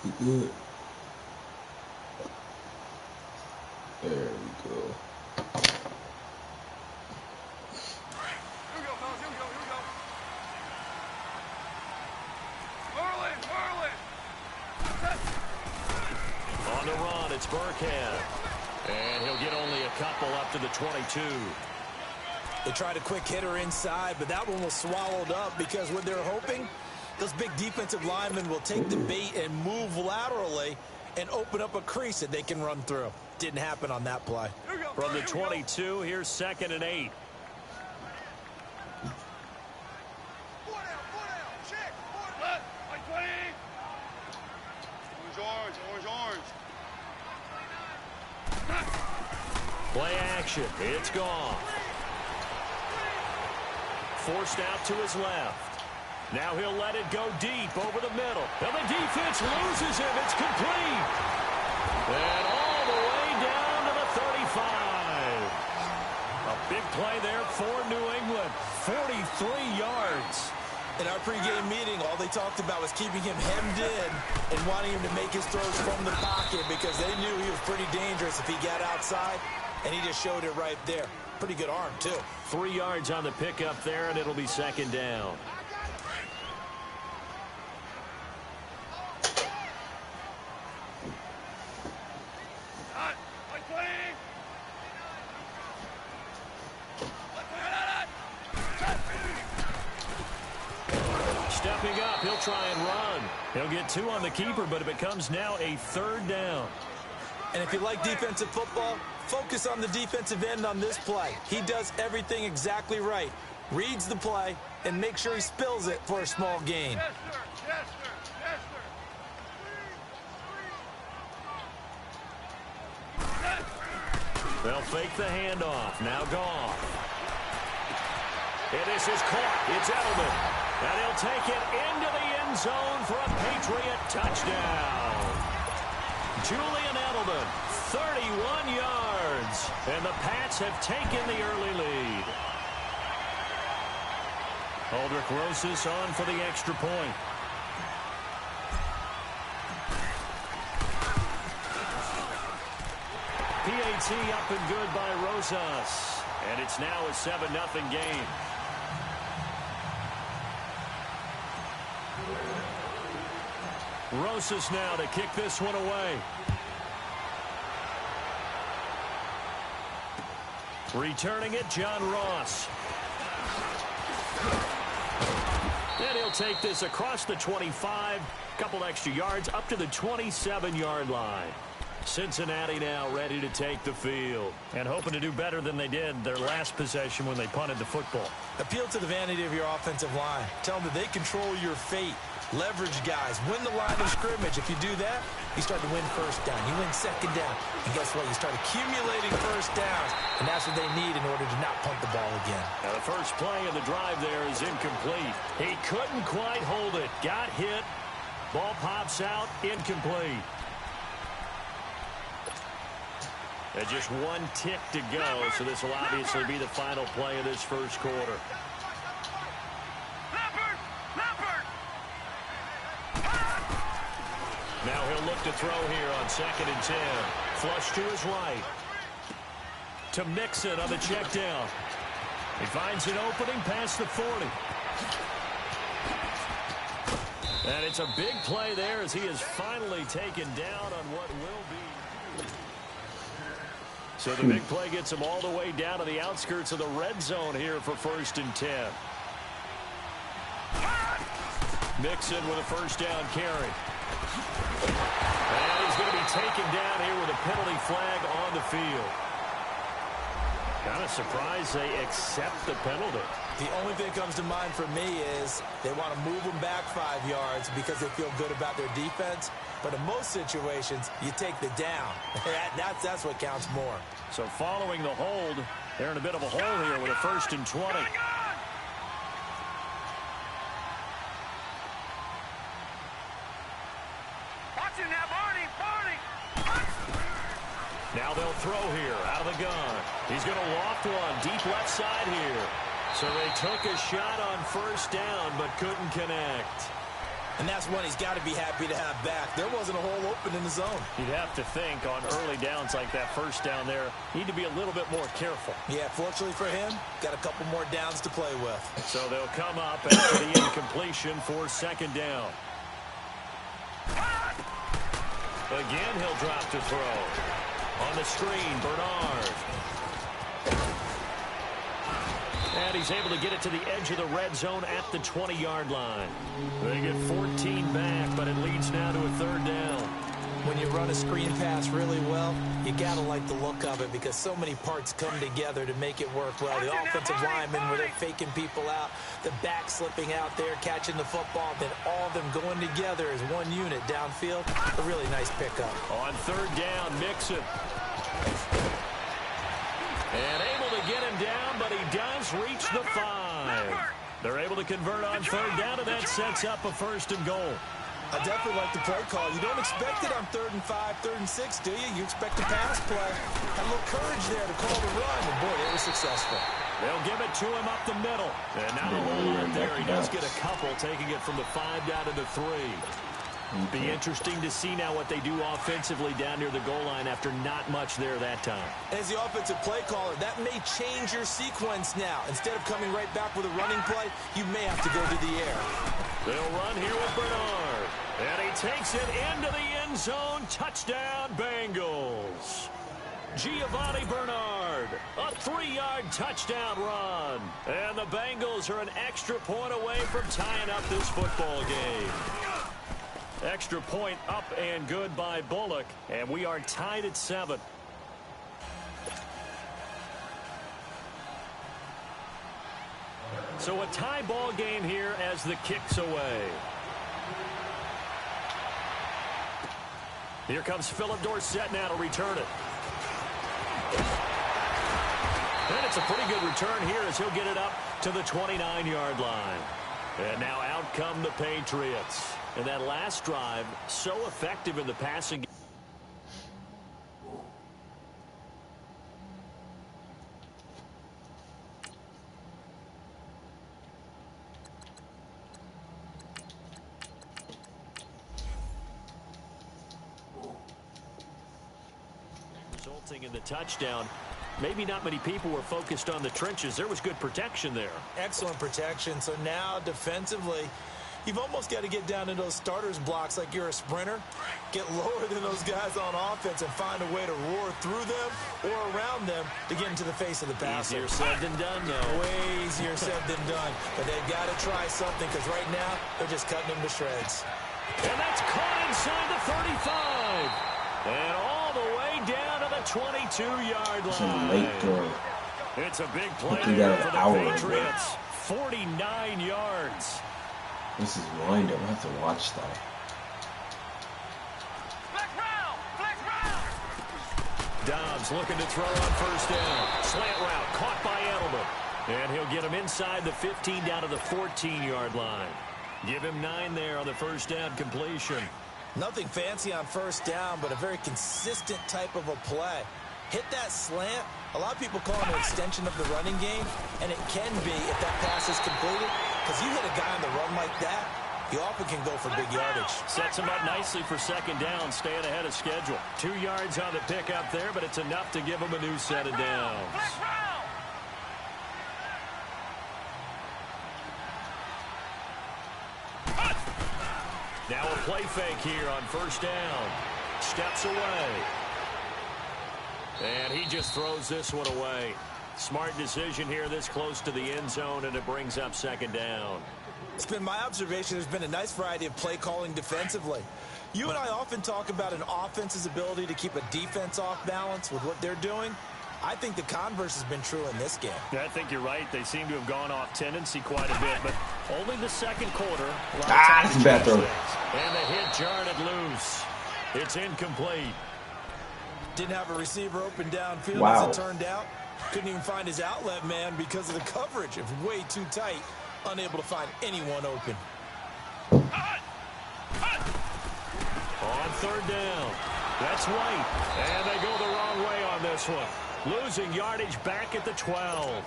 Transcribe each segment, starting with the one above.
You good? There we go. On the run, it's Burkhead. And he'll get only a couple up to the 22. They tried a quick hitter inside, but that one was swallowed up because what they're hoping, those big defensive linemen will take the bait and move laterally and open up a crease that they can run through. Didn't happen on that play. From the 22, here's 2nd and 8. Play action. It's gone. Forced out to his left. Now he'll let it go deep over the middle. And the defense loses him. It's complete. And all the way down to the 35. A big play there for New England. 43 yards. In our pregame meeting, all they talked about was keeping him hemmed in and wanting him to make his throws from the pocket because they knew he was pretty dangerous if he got outside, and he just showed it right there. Pretty good arm, too. 3 yards on the pickup there, and it'll be 2nd down. Stepping up, he'll try and run. He'll get 2 on the keeper, but it becomes now a 3rd down. And if you like defensive football, focus on the defensive end on this play. He does everything exactly right. Reads the play and makes sure he spills it for a small gain. Yes, sir. Yes, sir. Yes, sir. They'll fake the handoff. Now gone. And this is caught. It's Edelman. And he'll take it into the end zone for a Patriot touchdown. Julian Edelman, 31 yards. And the Pats have taken the early lead. Aldrich Rosas on for the extra point. PAT up and good by Rosas. And it's now a 7-0 game. Rosas now to kick this one away. Returning it, John Ross. And he'll take this across the 25. Couple extra yards up to the 27-yard line. Cincinnati now ready to take the field and hoping to do better than they did their last possession when they punted the football. Appeal to the vanity of your offensive line. Tell them that they control your fate. Leverage guys. Win the line of scrimmage. If you do that, you start to win first down. You win second down. And guess what? You start accumulating first downs. And that's what they need in order to not punt the ball again. Now the first play of the drive there is incomplete. He couldn't quite hold it. Got hit. Ball pops out. Incomplete. And just one tick to go, so this will obviously be the final play of this first quarter. Now he'll look to throw here on 2nd and 10. Flush to his right. To Mixon on the check down. He finds an opening past the 40. And it's a big play there as he is finally taken down on what will be. So the big play gets him all the way down to the outskirts of the red zone here for 1st and 10. Mixon with a first down carry. And he's going to be taken down here with a penalty flag on the field. Kind of surprised they accept the penalty. The only thing that comes to mind for me is they want to move them back 5 yards because they feel good about their defense. But in most situations, you take the down. That's what counts more. So following the hold, they're in a bit of a hole here with a 1st and 20. Now they'll throw here out of the gun. He's going to loft one deep left side here. So they took a shot on 1st down but couldn't connect. And that's one he's got to be happy to have back. There wasn't a hole open in the zone. You'd have to think on early downs like that first down there, need to be a little bit more careful. Yeah, fortunately for him, got a couple more downs to play with. So they'll come up after the incompletion for second down. Again, he'll drop to throw. On the screen, Bernard. And he's able to get it to the edge of the red zone at the 20-yard line. They get 14 back, but it leads now to a third down. When you run a screen pass really well, you got to like the look of it because so many parts come together to make it work well. The offensive linemen where they're faking people out, the back slipping out there, catching the football, then all of them going together as one unit downfield. A really nice pickup. On third down, Mixon. And able to get him down, but he does reach the 5. They're able to convert on third down, and that sets up a first and goal. I definitely like the play call. You don't expect it on 3rd and 5, 3rd and 6, do you? You expect a pass play. Had a little courage there to call the run, and boy, they were successful. They'll give it to him up the middle. And not a whole lot there. He does get a couple, taking it from the 5 down to the 3. Be interesting to see now what they do offensively down near the goal line after not much there that time. As the offensive play caller, that may change your sequence now. Instead of coming right back with a running play, you may have to go to the air. They'll run here with Bernard. And he takes it into the end zone. Touchdown, Bengals. Giovanni Bernard, a 3-yard touchdown run. And the Bengals are an extra point away from tying up this football game. Extra point up and good by Bullock, and we are tied at 7. So a tie ball game here as the kick's away. Here comes Philip Dorsett now to return it. And it's a pretty good return here as he'll get it up to the 29-yard line. And now out come the Patriots. And that last drive, so effective in the passing game. Resulting in the touchdown. Maybe not many people were focused on the trenches. There was good protection there. Excellent protection. So now defensively, you've almost got to get down to those starters blocks like you're a sprinter. Get lower than those guys on offense and find a way to roar through them or around them to get into the face of the passer. Easier said than done, though. Way easier said than done. But they've got to try something because right now they're just cutting them to shreds. And that's caught inside the 35. And all the way down to the 22-yard line. Late throw. It's a big play He there got for an the hour Patriots. 49 yards. This is wind up. I have to watch that. Dobbs looking to throw on first down. Slant route caught by Edelman. And he'll get him inside the 15 down to the 14-yard line. Give him 9 there on the first down completion. Nothing fancy on first down, but a very consistent type of a play. Hit that slant. A lot of people call it an extension of the running game, and it can be if that pass is completed, because you hit a guy on the run like that, he often can go for big yardage. Sets him up nicely for second down, staying ahead of schedule. 2 yards on the pickup there, but it's enough to give him a new set of downs. Now a play fake here on first down. Steps away. And he just throws this one away. Smart decision here this close to the end zone, and it brings up second down. It's been my observation there's been a nice variety of play calling defensively. You and I often talk about an offense's ability to keep a defense off balance with what they're doing. I think the converse has been true in this game. I think you're right. They seem to have gone off tendency quite a bit, but only the second quarter. That's a bad throw. And the hit jarred it loose. It's incomplete. Didn't have a receiver open downfield Wow. as it turned out. Couldn't even find his outlet man because of the coverage. It was way too tight. Unable to find anyone open. On third down. That's White. And they go the wrong way on this one. Losing yardage back at the 12.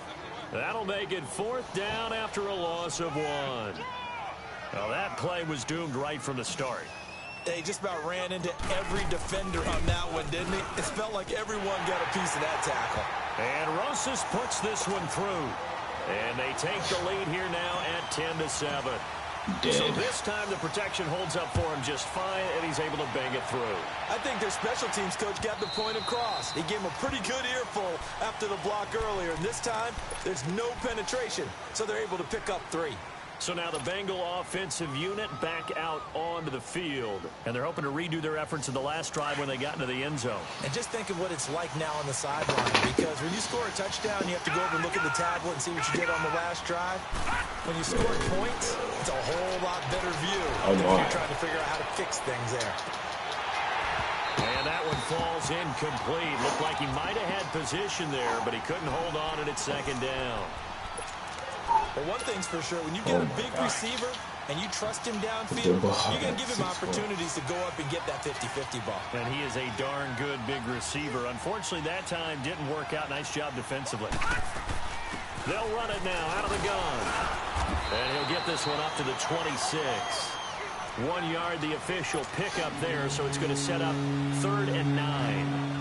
That'll make it fourth down after a loss of 1. Well, that play was doomed right from the start. He just about ran into every defender on that one, didn't he? It felt like everyone got a piece of that tackle. And Rosas puts this one through. And they take the lead here now at 10-7. So this time the protection holds up for him just fine, and he's able to bang it through. I think their special teams coach got the point across. He gave him a pretty good earful after the block earlier. And this time, there's no penetration, so they're able to pick up 3. So now the Bengal offensive unit back out onto the field. And they're hoping to redo their efforts in the last drive when they got into the end zone. And just think of what it's like now on the sideline. Because when you score a touchdown, you have to go over and look at the tablet and see what you did on the last drive. When you score points, it's a whole lot better view than if you're trying to figure out how to fix things there. And that one falls incomplete. Looked like he might have had position there, but he couldn't hold on, and it's second down. But one thing's for sure, when you get a big receiver and you trust him downfield, you're going to give him opportunities to go up and get that 50-50 ball. And he is a darn good big receiver. Unfortunately, that time didn't work out. Nice job defensively. They'll run it now out of the gun. And he'll get this one up to the 26. 1 yard, the official pickup there, so it's going to set up 3rd and 9.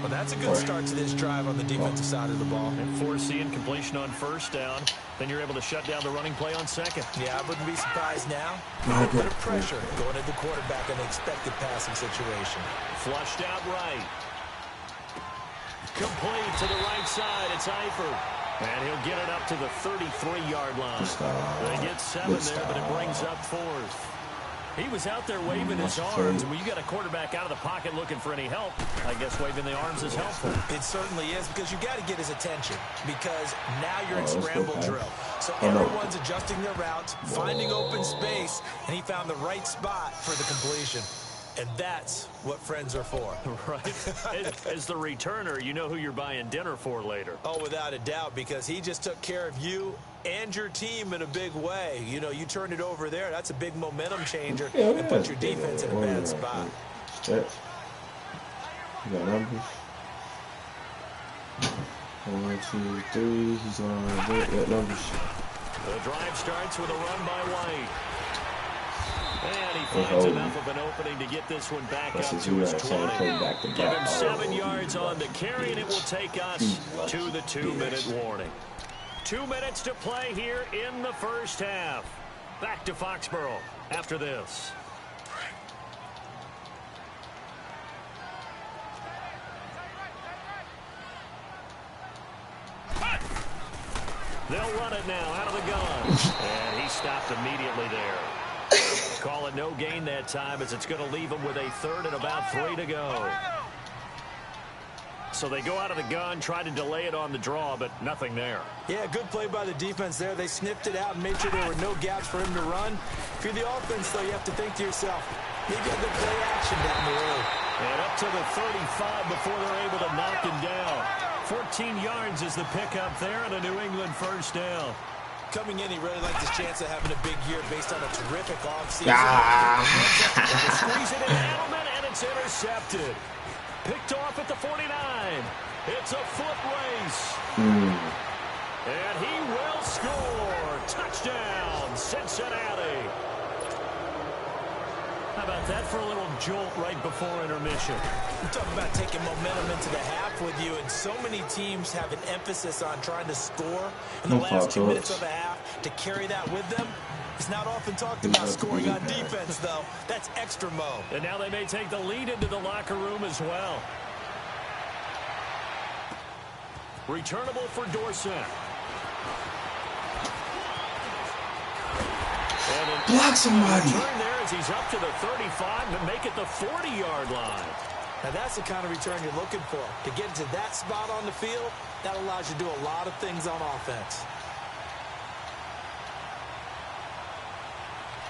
Well, that's a good start to this drive on the defensive side of the ball. And forcing completion on 1st down. Then you're able to shut down the running play on 2nd. Yeah, I wouldn't be surprised now. A bit of pressure going at the quarterback in an expected passing situation. Flushed out right. Complete to the right side. It's Eifert. And he'll get it up to the 33-yard line. They get 7 there, but it brings up 4th. He was out there waving his arms, and when you got a quarterback out of the pocket looking for any help, I guess waving the arms is helpful. It certainly is, because you got to get his attention, because now you're in scramble drill. So everyone's adjusting their routes, finding open space, and he found the right spot for the completion. And that's what friends are for. Right. As the returner, you know who you're buying dinner for later. Oh, without a doubt, because he just took care of you and your team in a big way. You know, you turned it over there. That's a big momentum changer and put your defense in a bad spot. You got numbers. 1, 2, 3. He's on the numbers. The drive starts with a run by White. And he finds enough of an opening to get this one back up to his 20. Give him 7 yards on the carry, and it will take us to the 2-minute warning. 2 minutes to play here in the first half. Back to Foxborough after this. They'll run it now out of the gun. And he stopped immediately there. Call it no gain that time, as it's going to leave him with a 3rd and about 3 to go. So they go out of the gun, try to delay it on the draw, but nothing there. Yeah, good play by the defense there. They sniffed it out and made sure there were no gaps for him to run. If you're the offense, though, you have to think to yourself, maybe a good play action down the road. And up to the 35 before they're able to knock him down. 14 yards is the pickup there, and a New England 1st down. Coming in, he really liked his chance of having a big year based on a terrific offseason. Squeeze it in Edelman, and it's intercepted. Picked off at the 49. It's a foot race. And he will score. Touchdown, Cincinnati. How about that for a little jolt right before intermission? We're talking about taking momentum into the half with you, and so many teams have an emphasis on trying to score in the last 2 minutes of a half. To carry that with them, it's not often talked about scoring on defense, though. That's extra mo. And now they may take the lead into the locker room as well. Returnable for Dorsett. Block somebody. Turn there as he's up to the 35 to make it the 40-yard line. Now that's the kind of return you're looking for. To get into that spot on the field, that allows you to do a lot of things on offense.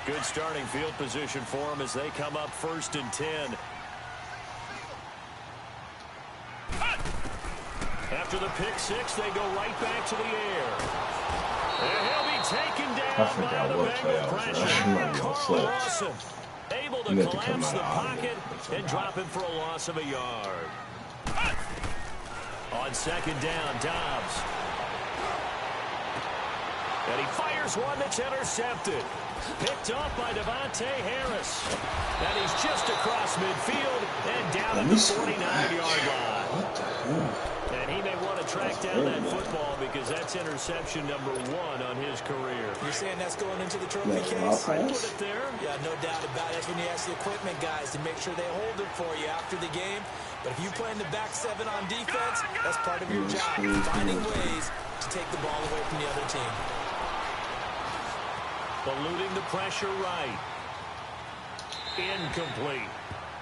Good starting field position for them as they come up 1st and 10. After the pick 6, they go right back to the air. And he'll be taken down by the Bengal pressure. Carl Lawson able to collapse the pocket and drop him for a loss of a yard. On 2nd down, Dobbs. And he fires one that's intercepted. Picked off by Devontae Harris. And he's just across midfield and down at the 49-yard line. What the hell? And he may want to track down that football because that's interception number 1 on his career. You're saying that's going into the trophy case? I put it there. Yeah, no doubt about it. That's when you ask the equipment guys to make sure they hold it for you after the game. But if you play in the back 7 on defense, that's part of your job, finding ways to take the ball away from the other team. Eluding the pressure right. Incomplete.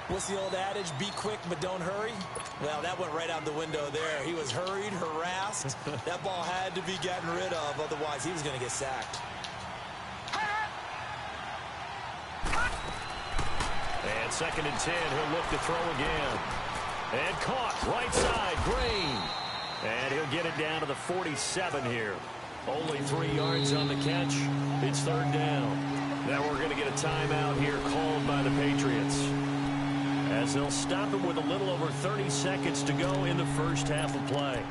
What's the old adage? Be quick, but don't hurry. Well, that went right out the window there. He was hurried, harassed. That ball had to be gotten rid of. Otherwise, he was going to get sacked. And 2nd and 10. He'll look to throw again. And caught. Right side. Green. And he'll get it down to the 47 here. Only 3 yards on the catch. It's 3rd down. Now we're going to get a timeout here called by the Patriots, as they'll stop it with a little over 30 seconds to go in the first half of play.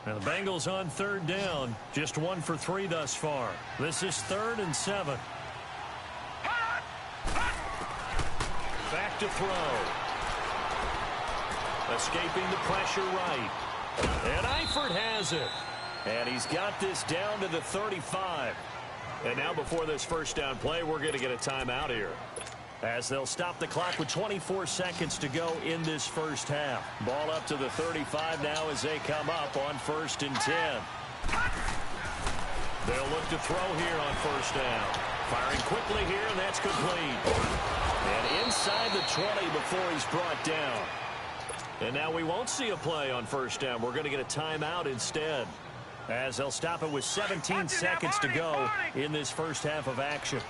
Now the Bengals on 3rd down. Just 1 for 3 thus far. This is 3rd and 7. Back to throw. Escaping the pressure right. And Eifert has it. And he's got this down to the 35. And now before this first down play, we're going to get a timeout here, as they'll stop the clock with 24 seconds to go in this first half. Ball up to the 35 now as they come up on 1st and 10. They'll look to throw here on 1st down. Firing quickly here, and that's complete. And inside the 20 before he's brought down. And now we won't see a play on 1st down. We're going to get a timeout instead, as they'll stop it with 17 seconds to go in this first half of action.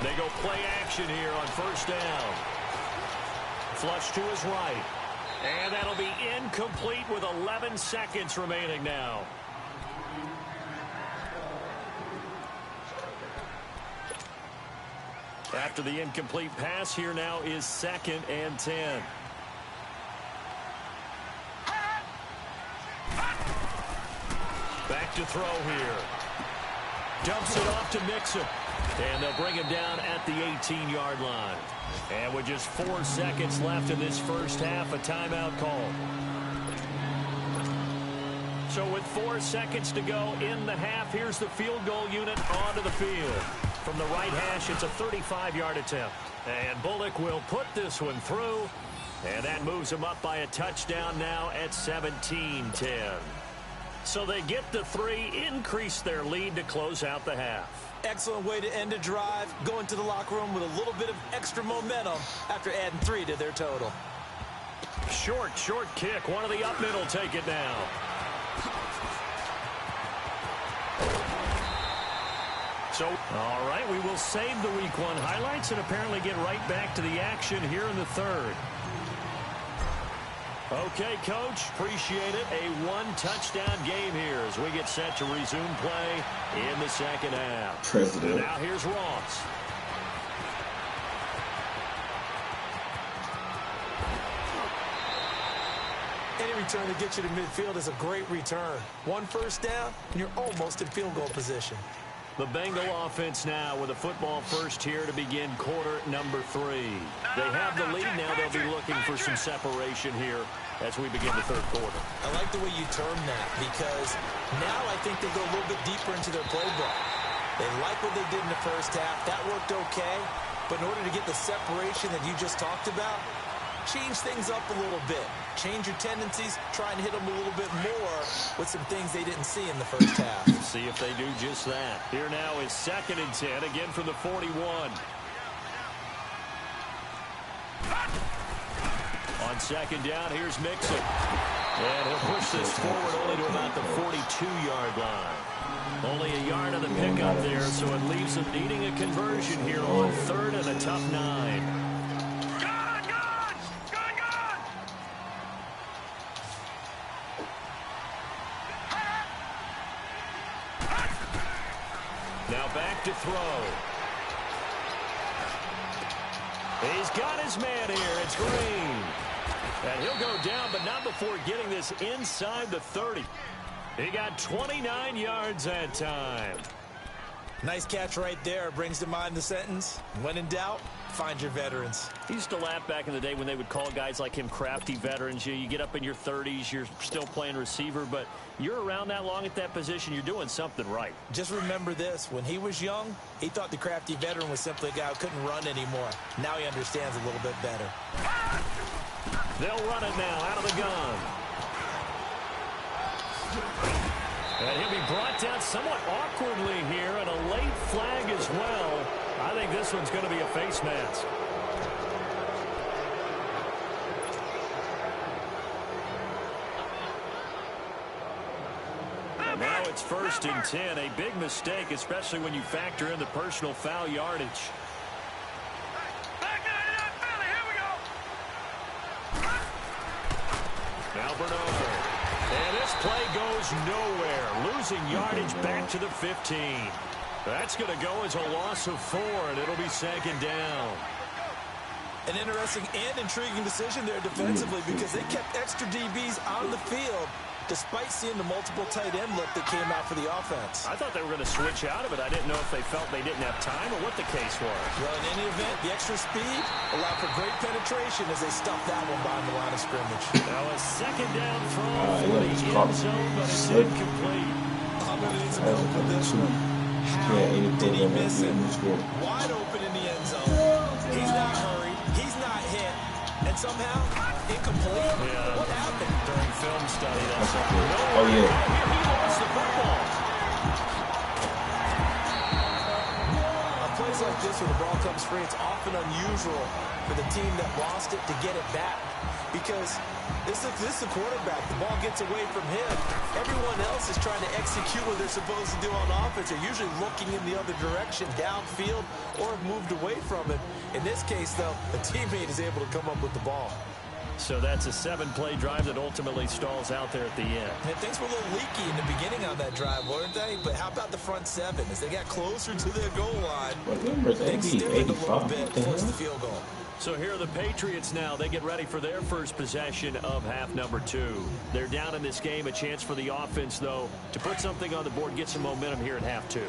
They go play action here on 1st down. Flush to his right. And that'll be incomplete with 11 seconds remaining now. After the incomplete pass, here now is 2nd and 10. Back to throw here. Dumps it off to Mixon. And they'll bring him down at the 18-yard line. And with just 4 seconds left in this first half, a timeout call. So with 4 seconds to go in the half, here's the field goal unit onto the field. From the right hash, it's a 35-yard attempt. And Bullock will put this one through. And that moves them up by a touchdown now at 17-10. So they get the 3, increase their lead to close out the half. Excellent way to end a drive. Go into the locker room with a little bit of extra momentum after adding 3 to their total. Short kick. One of the up middle take it now. So, all right, we will save the Week 1 highlights and apparently get right back to the action here in the 3rd. Okay, Coach, appreciate it. A 1-touchdown game here as we get set to resume play in the second half. President. Now here's Ross. Any return to get you to midfield is a great return. 1 first down, and you're almost in field goal position. The Bengal offense now with a football first here to begin quarter number 3. They have the lead now. They'll be looking for some separation here as we begin the 3rd quarter. I like the way you term that, because now I think they go a little bit deeper into their playbook. They like what they did in the first half. That worked okay. But in order to get the separation that you just talked about, change things up a little bit. Change your tendencies. Try and hit them a little bit more with some things they didn't see in the first half. See if they do just that. Here now is 2nd and 10, again from the 41. On 2nd down, here's Mixon. And he'll push this forward only to about the 42-yard line. Only a yard on the pickup there, so it leaves them needing a conversion here on 3rd and a tough 9. Now back to throw. He's got his man here. It's Green. And he'll go down, but not before getting this inside the 30. He got 29 yards that time. Nice catch right there. Brings to mind the sentence, when in doubt, find your veterans. He used to laugh back in the day when they would call guys like him crafty veterans. You get up in your 30s, you're still playing receiver, but you're around that long at that position, you're doing something right. Just remember this. When he was young, he thought the crafty veteran was simply a guy who couldn't run anymore. Now he understands a little bit better. They'll run it now out of the gun. And he'll be brought down somewhat awkwardly here, and a late flag as well. I think this one's going to be a face mask. And now it's 1st and 10. A big mistake, especially when you factor in the personal foul yardage. Now Bernard. And this play goes nowhere. Losing yardage back to the 15. That's going to go as a loss of 4, and it'll be 2nd down. An interesting and intriguing decision there defensively because they kept extra DBs on the field despite seeing the multiple tight end look that came out for the offense. I thought they were going to switch out of it. I didn't know if they felt they didn't have time or what the case was. Well, in any event, the extra speed allowed for great penetration as they stuffed that one behind the line of scrimmage. Now a 2nd down throw for the end zone, but it's incomplete. I'm going to need some help with this one. How did he miss him? Wide open in the end zone. He's not hurried. He's not hit. And somehow, incomplete. Yeah. What happened? During film study, that's Oh, yeah. He lost the football. On plays like this where the ball comes free, it's often unusual for the team that lost it to get it back. Because this is the quarterback. The ball gets away from him. Everyone else is trying to execute what they're supposed to do on offense. They're usually looking in the other direction, downfield, or have moved away from it. In this case, though, a teammate is able to come up with the ball. So that's a 7-play drive that ultimately stalls out there at the end. And things were a little leaky in the beginning on that drive, weren't they? But how about the front 7? As they got closer to their goal line, they extended a little bit, forced the field goal. So here are the Patriots now. They get ready for their first possession of half number 2. They're down in this game. A chance for the offense, though, to put something on the board, get some momentum here at half 2.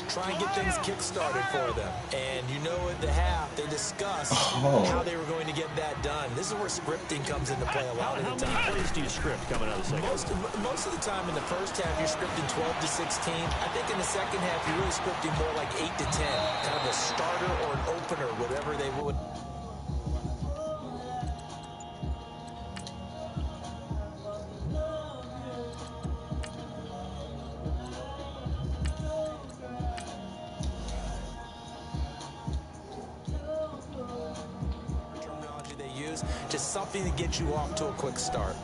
Try and get things kick-started for them. And you know at the half, they discussed how they were going to get that done. This is where scripting comes into play a lot of the time. How many plays do you script coming out of the second? Most of the time in the first half, you're scripting 12 to 16. I think in the second half, you're really scripting more like 8 to 10. Kind of a starter or an opener, whatever they would. Just something to get you off to a quick start.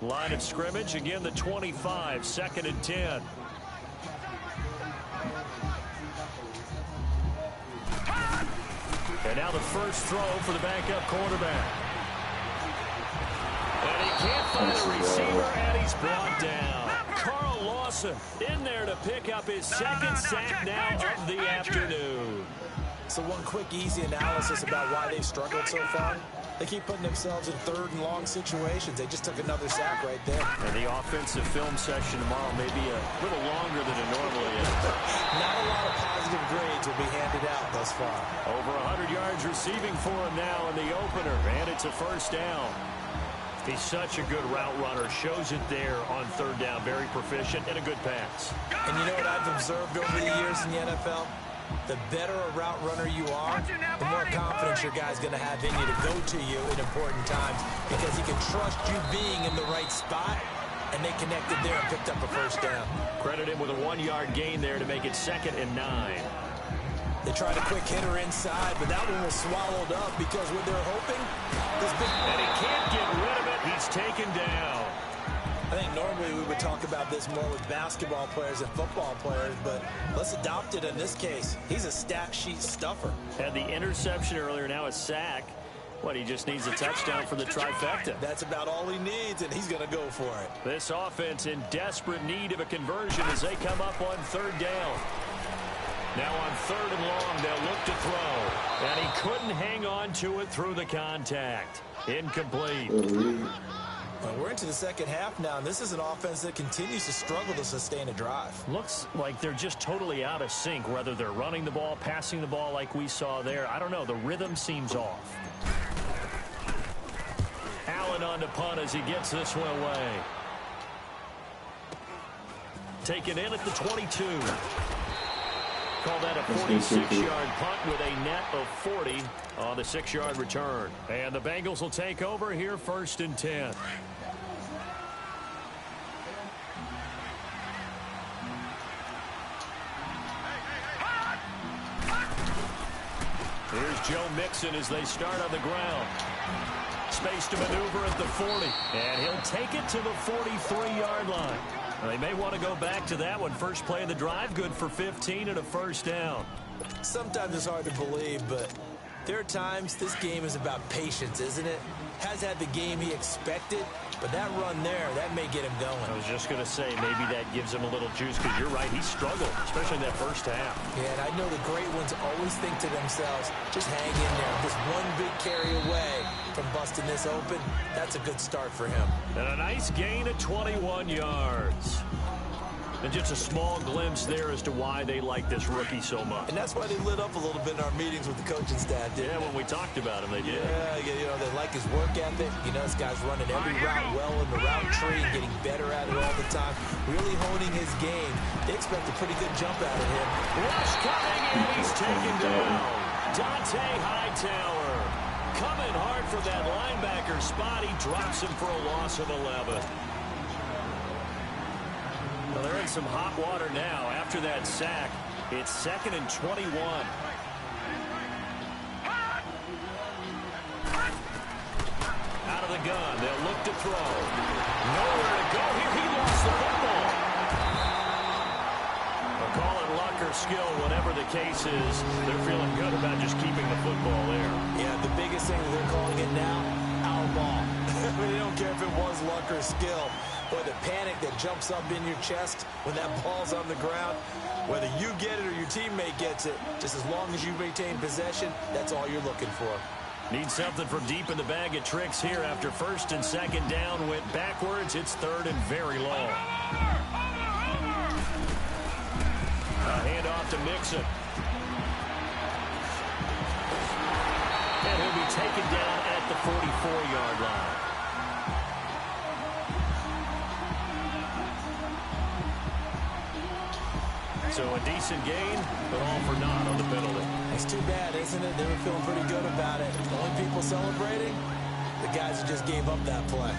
Line of scrimmage, again the 25, 2nd and 10. And now the first throw for the backup quarterback. And he can't find a receiver, and he's brought down. Carl Lawson in there to pick up his 2nd sack now of the afternoon. So one quick, easy analysis about why they've struggled so far. They keep putting themselves in 3rd and long situations. They just took another sack right there. And the offensive film session tomorrow may be a little longer than it normally is. Not a lot of positive grades will be handed out thus far. Over 100 yards receiving for him now in the opener, and it's a 1st down. He's such a good route runner. Shows it there on 3rd down. Very proficient and a good pass. And you know what I've observed over the years in the NFL? The better a route runner you are, the more confidence your guy's going to have in you to go to you in important times because he can trust you being in the right spot, and they connected there and picked up a 1st down. Credit him with a 1-yard gain there to make it 2nd and 9. They tried a quick hitter inside, but that one was swallowed up because what they're hoping is big. And he can't get rid of it. He's taken down. I think normally we would talk about this more with basketball players and football players, but let's adopt it in this case. He's a stat sheet stuffer. Had the interception earlier, now a sack. What, he just needs a touchdown for the trifecta. That's about all he needs, and he's going to go for it. This offense in desperate need of a conversion as they come up on third down. Now on third and long, they'll look to throw. And he couldn't hang on to it through the contact. Incomplete. Well, we're into the second half now, and this is an offense that continues to struggle to sustain a drive. Looks like they're just totally out of sync, whether they're running the ball, passing the ball like we saw there. I don't know. The rhythm seems off. Allen on to punt as he gets this one away. Taken in at the 22. Call that a 46-yard punt with a net of 40 on the 6-yard return. And the Bengals will take over here first and 10. Here's Joe Mixon as they start on the ground. Space to maneuver at the 40. And he'll take it to the 43-yard line. They may want to go back to that one. First play of the drive, good for 15 and a first down. Sometimes it's hard to believe, but there are times this game is about patience, isn't it? Has had the game he expected, but that run there, that may get him going. I was just going to say, maybe that gives him a little juice, because you're right, he struggled, especially in that first half. Yeah, and I know the great ones always think to themselves, just hang in there. Just one big carry away from busting this open. That's a good start for him. And a nice gain of 21 yards. And just a small glimpse there as to why they like this rookie so much. And that's why they lit up a little bit in our meetings with the coaching staff, didn't Yeah, when we talked about him, they did. Yeah, you know, they like his work ethic. You know, this guy's running every route well in the route tree and getting better at it all the time. Really honing his game. They expect a pretty good jump out of him. Rush coming, and he's taken down. Dante Hightower coming hard for that linebacker spot. He drops him for a loss of 11. Well, they're in some hot water now after that sack. It's 2nd and 21. Out of the gun. They'll look to throw. Nowhere to go here. He lost the football. They'll call it luck or skill, whatever the case is. They're feeling good about just keeping the football there. Yeah, the biggest thing that they're calling it now, our ball. They don't care if it was luck or skill. Or the panic that jumps up in your chest when that ball's on the ground. Whether you get it or your teammate gets it, just as long as you retain possession, that's all you're looking for. Need something from deep in the bag of tricks here after first and second down went backwards. It's third and very long. A handoff to Mixon. And he'll be taken down at the 44-yard line. So a decent gain, but all for naught on the penalty. It's too bad, isn't it? They were feeling pretty good about it. The only people celebrating, the guys who just gave up that play.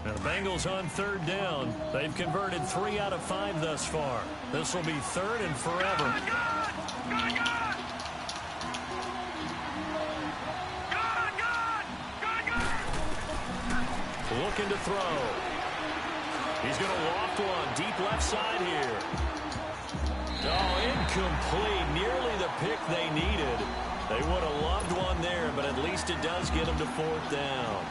Now the Bengals on third down. They've converted 3 out of 5 thus far. This will be third and forever. Looking to throw. He's going to loft one. Deep left side here. Oh, incomplete. Nearly the pick they needed. They would have loved one there, but at least it does get them to fourth down.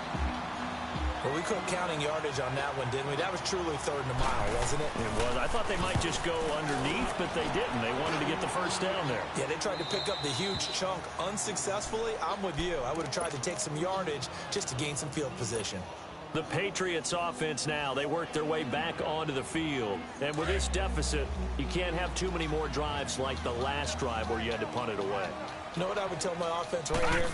Well, we quit counting yardage on that one, didn't we? That was truly third and a mile, wasn't it? It was. I thought they might just go underneath, but they didn't. They wanted to get the first down there. Yeah, they tried to pick up the huge chunk unsuccessfully. I'm with you. I would have tried to take some yardage just to gain some field position. The Patriots offense now, they work their way back onto the field. And with this deficit, you can't have too many more drives like the last drive where you had to punt it away. You know what I would tell my offense right here?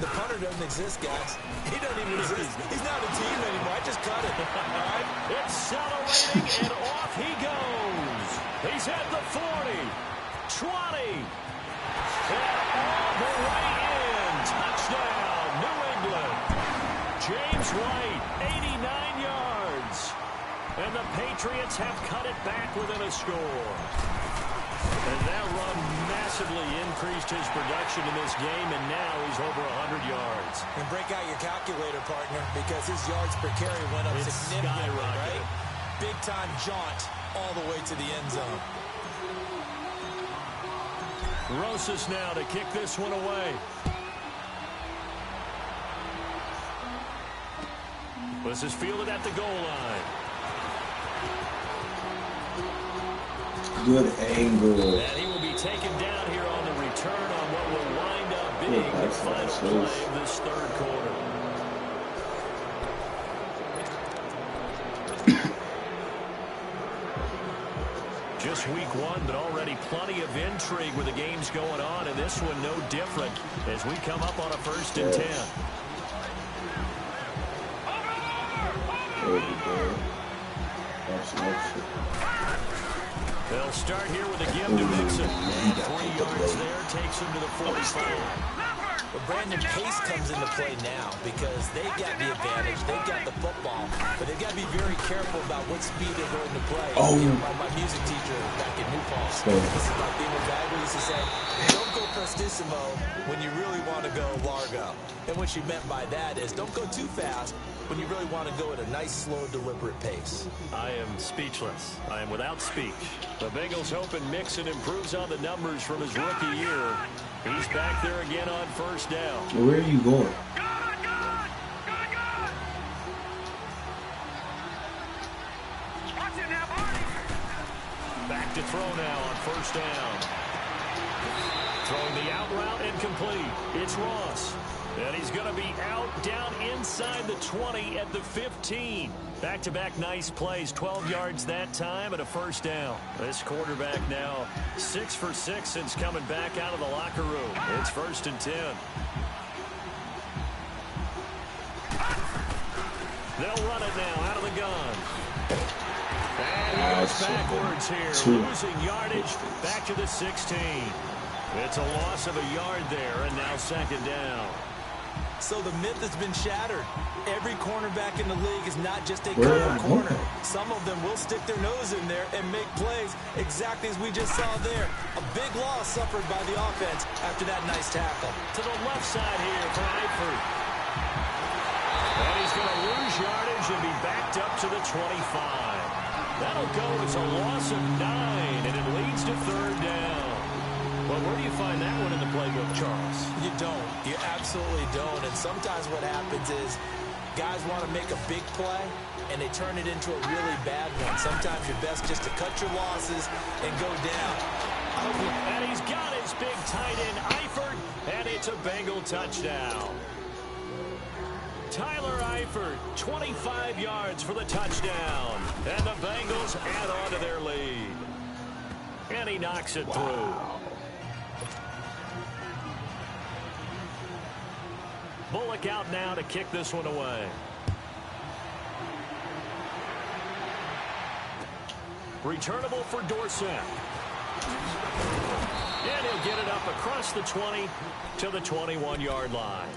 The punter doesn't exist, guys. He doesn't even exist. He's not a team anymore. I just cut it. All right? Accelerating, and off he goes. He's at the 40, 20, and all the way in. Touchdown, New England. James White, 89 yards. And the Patriots have cut it back within a score. And that run massively increased his production in this game, and now he's over 100 yards. And break out your calculator, partner, because his yards per carry went up significantly, right? Big-time jaunt all the way to the end zone. Rosas now to kick this one away. This is fielded at the goal line. Good angle. And he will be taken down here on the return on what will wind up being the final play of this third quarter. Just week one, but already plenty of intrigue with the games going on, and this one no different as we come up on a 1st and 10. They'll start here with a give to Mixon. And 3 yards there takes him to the 45. But Brandon, pace comes into play now because they've got the advantage. They've got the football. But they've got to be very careful about what speed they're going to play. Oh. You know, my music teacher back in New Paltz, this is like being a guy who used to say, don't go prestissimo when you really want to go largo. And what she meant by that is don't go too fast when you really want to go at a nice, slow, deliberate pace. I am speechless. I am without speech. The Bengals hoping Mixon improves on the numbers from his rookie year. He's back there again on 1st down. Where are you going? Back to throw now on 1st down. Throwing the out route incomplete. It's Ross. And he's going to be out down inside the 20 at the 15. Back-to-back nice plays, 12 yards that time and a 1st down. This quarterback now 6 for 6 since coming back out of the locker room. It's 1st and 10. They'll run it now out of the gun. And he goes backwards here, losing yardage back to the 16. It's a loss of a yard there, and now 2nd down. So the myth has been shattered. Every cornerback in the league is not just a cover corner. Some of them will stick their nose in there and make plays exactly as we just saw there. A big loss suffered by the offense after that nice tackle. To the left side here for Eifert. And he's going to lose yardage and be backed up to the 25. That'll go as a loss of 9, and it leads to 3rd down. Well, where do you find that one in the playbook, Charles? You don't. You absolutely don't. And sometimes what happens is guys want to make a big play, and they turn it into a really bad one. Sometimes you're best just to cut your losses and go down. And he's got his big tight end, Eifert, and it's a Bengal touchdown. Tyler Eifert, 25 yards for the touchdown. And the Bengals add on to their lead. And he knocks it through. Bullock out now to kick this one away. Returnable for Dorsett. And he'll get it up across the 20 to the 21-yard line.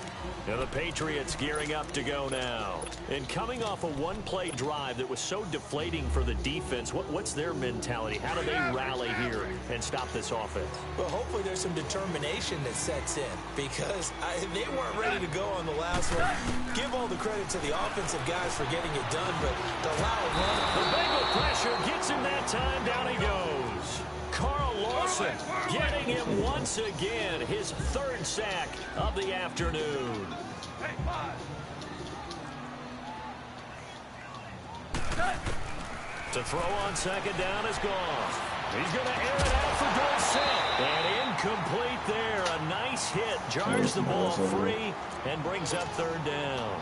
Now the Patriots gearing up to go now. And coming off a one-play drive that was so deflating for the defense, what's their mentality? How do they rally here and stop this offense? Well, hopefully there's some determination that sets in because they weren't ready to go on the last one. Give all the credit to the offensive guys for getting it done, but to allow a run. The Bengal pressure gets him that time. Down he goes. Carl Lawson getting him once again, his 3rd sack of the afternoon. To throw on 2nd down is gone. He's going to air it out for Dorsett. And incomplete there. A nice hit. Jars the ball free and brings up 3rd down.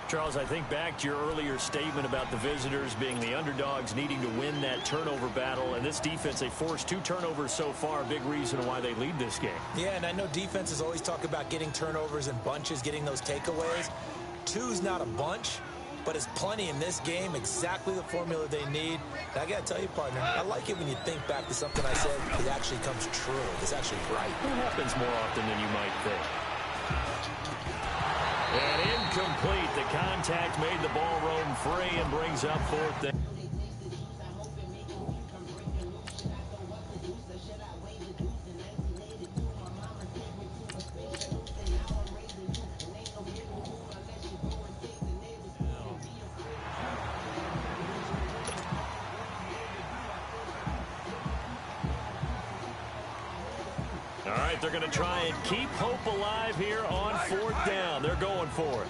Charles, I think back to your earlier statement about the visitors being the underdogs needing to win that turnover battle. And this defense, they forced 2 turnovers so far. Big reason why they lead this game. Yeah, and I know defenses always talk about getting turnovers in bunches, getting those takeaways. 2's not a bunch, but it's plenty in this game, exactly the formula they need. And I got to tell you, partner, I like it when you think back to something I said. It actually comes true. It's actually right. It happens more often than you might think. And incomplete. The contact made the ball roam free and brings up 4th down. right, they're going to try and keep hope alive here on 4th down. They're going for it.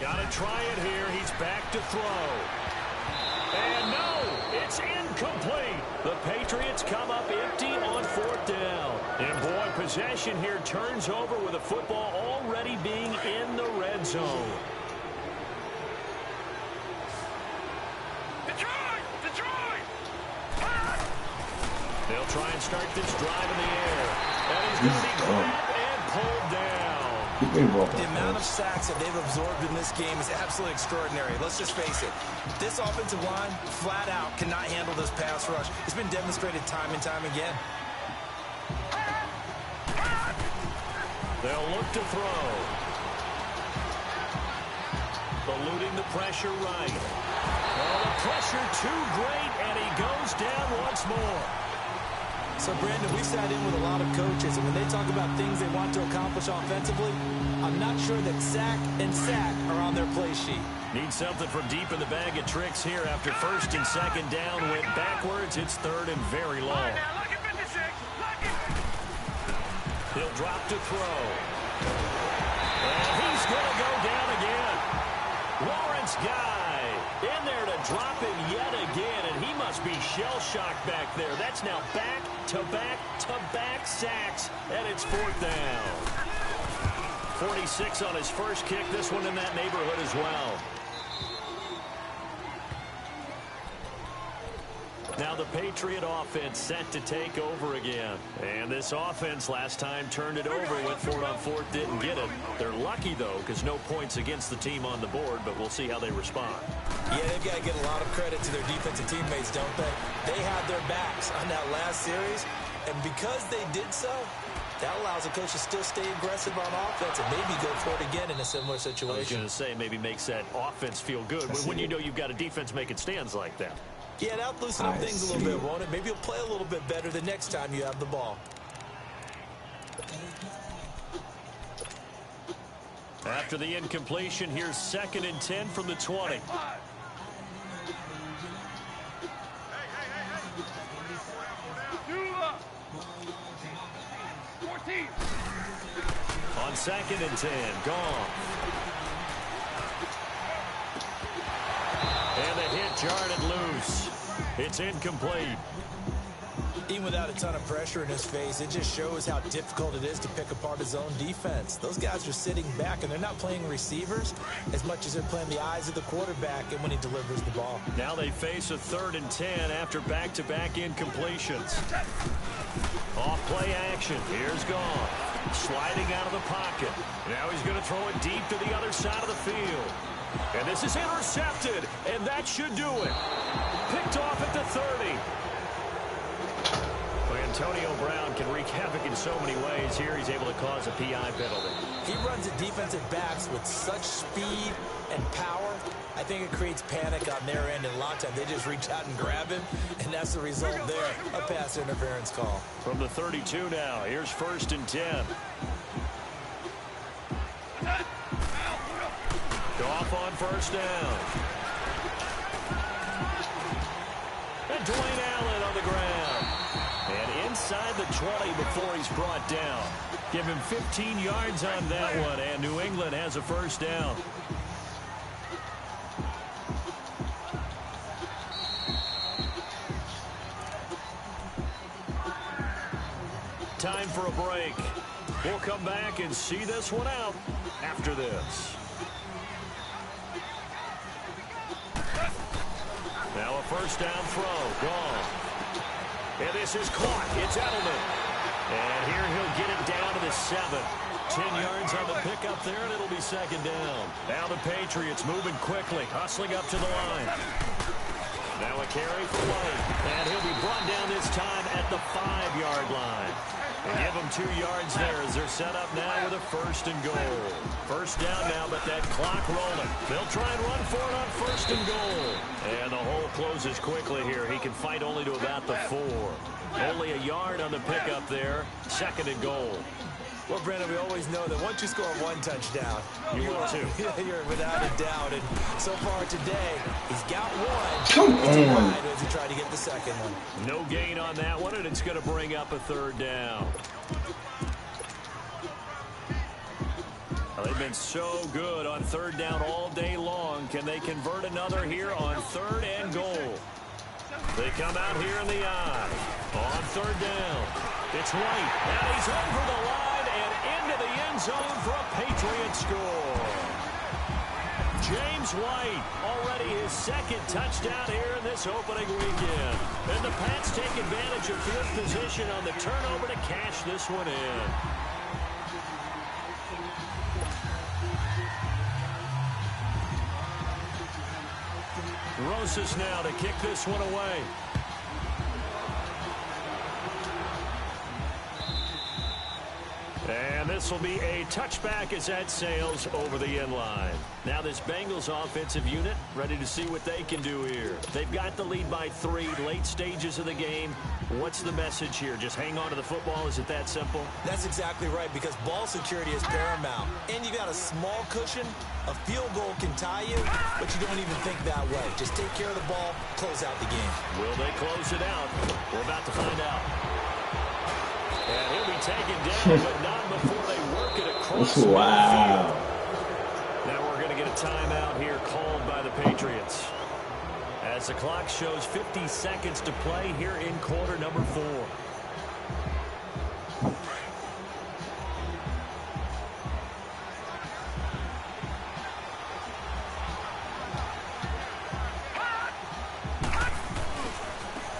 Got to try it here. He's back to throw. And no, it's incomplete. The Patriots come up empty on 4th down. And boy, possession here turns over with the football already being in the red zone. They'll try and start this drive in the air. And he's going to be grabbed and pulled down. The amount of sacks that they've absorbed in this game is absolutely extraordinary. Let's just face it. This offensive line, flat out, cannot handle this pass rush. It's been demonstrated time and time again. They'll look to throw. Eluding the pressure right. Oh, the pressure too great, and he goes down once more. So, Brandon, we sat in with a lot of coaches, and when they talk about things they want to accomplish offensively, I'm not sure that sack and sack are on their play sheet. Need something from deep in the bag of tricks here after 1st and 2nd down. Went backwards. It's 3rd and very long. He'll drop to throw. And he's going to go down again. Lawrence Guy in there to drop him yet again, and he must be shell-shocked back there. That's now back-to-back-to-back sacks, and it's 4th down. 46 on his first kick. This one in that neighborhood as well. Now the Patriot offense set to take over again. And this offense last time turned it over, went for it on 4th, didn't get it. They're lucky, though, because no points against the team on the board, but we'll see how they respond. Yeah, they've got to get a lot of credit to their defensive teammates, don't they? They had their backs on that last series, and because they did so, that allows the coach to still stay aggressive on offense and maybe go for it again in a similar situation. I was going to say, maybe makes that offense feel good when you know you've got a defense making stands like that. Yeah, that'll loosen up things a little bit, won't it? Maybe you'll play a little bit better the next time you have the ball. After the incompletion, here's 2nd and 10 from the 20. On 2nd and 10, gone. And the hit jarred it loose. It's incomplete. Even without a ton of pressure in his face, it just shows how difficult it is to pick apart his own defense. Those guys are sitting back, and they're not playing receivers as much as they're playing the eyes of the quarterback and when he delivers the ball. Now they face a 3rd and 10 after back-to-back incompletions. Off play action. Here's Goff. Sliding out of the pocket. Now he's going to throw it deep to the other side of the field. And this is intercepted, and that should do it. Picked off at the 30. Antonio Brown can wreak havoc in so many ways. Here he's able to cause a PI penalty. He runs at defensive backs with such speed and power. I think it creates panic on their end, and a lot of times they just reach out and grab him, and that's the result there, a pass interference call. From the 32 now, here's 1st and 10. Goff on 1st down. And Dwayne Allen on the ground. And inside the 20 before he's brought down. Give him 15 yards on that one, and New England has a 1st down. Time for a break. We'll come back and see this one out after this. Now a 1st down throw. Gone. And this is caught. It's Edelman. And here he'll get it down to the 7. 10 yards on the pickup there, and it'll be 2nd down. Now the Patriots moving quickly, hustling up to the line. Now a carry for White. And he'll be brought down this time at the 5-yard line. And give them 2 yards there as they're set up now with a 1st and goal. 1st down now, but that clock rolling. They'll try and run for it on 1st and goal. And the hole closes quickly here. He can fight only to about the 4. Only a yard on the pickup there. 2nd and goal. Well, Brandon, we always know that once you score one touchdown, you will too. You're without a doubt. And so far today, he's got one. Come on. As he tried to get the second one. No gain on that one, and it's going to bring up a third down. Well, they've been so good on third down all day long. Can they convert another here on third and goal? They come out here in the eye. On third down. It's White. And he's over the line and into the end zone for a Patriot score. James White, already his second touchdown here in this opening weekend. And the Pats take advantage of field position on the turnover to cash this one in. Rosas now to kick this one away. And this will be a touchback as that sails over the end line. Now this Bengals offensive unit ready to see what they can do here. They've got the lead by 3, late stages of the game. What's the message here? Just hang on to the football? Is it that simple? That's exactly right, because ball security is paramount. And you got a small cushion. A field goal can tie you, but you don't even think that way. Just take care of the ball, close out the game. Will they close it out? We're about to find out. And he'll be taken down, but not before they work it across the field. Now we're going to get a timeout here called by the Patriots. As the clock shows 50 seconds to play here in quarter number 4.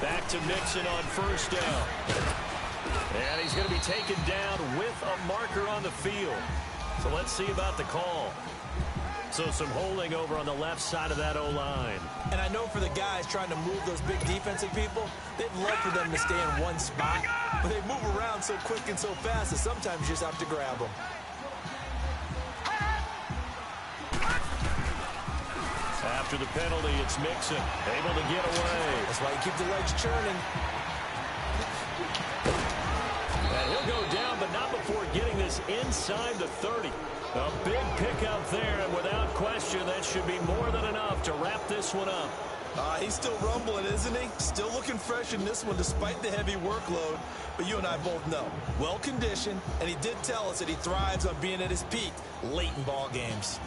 Back to Mixon on first down. And he's going to be taken down with a marker on the field. So let's see about the call. So some holding over on the left side of that O-line. And I know for the guys trying to move those big defensive people, they'd love for them to stay in one spot. But they move around so quick and so fast that sometimes you just have to grab them. After the penalty, it's Mixon able to get away. That's why you keep the legs churning. And he'll go down, but not before getting this inside the 30. A big pickup there, and without question, that should be more than enough to wrap this one up. He's still rumbling, isn't he? Still looking fresh in this one despite the heavy workload. But you and I both know, well-conditioned, and he did tell us that he thrives on being at his peak late in ball games.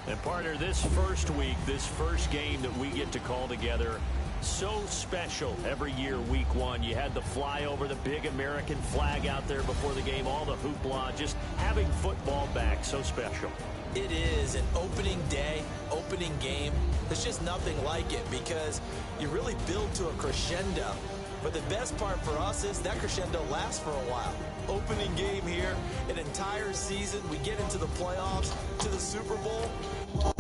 And partner, this first week, this first game that we get to call together, so special every year, week 1. You had the flyover, the big American flag out there before the game, all the hoopla, just having football back, so special. It is an opening day, opening game. There's just nothing like it because you really build to a crescendo. But the best part for us is that crescendo lasts for a while. Opening game here, an entire season, we get into the playoffs, to the Super Bowl.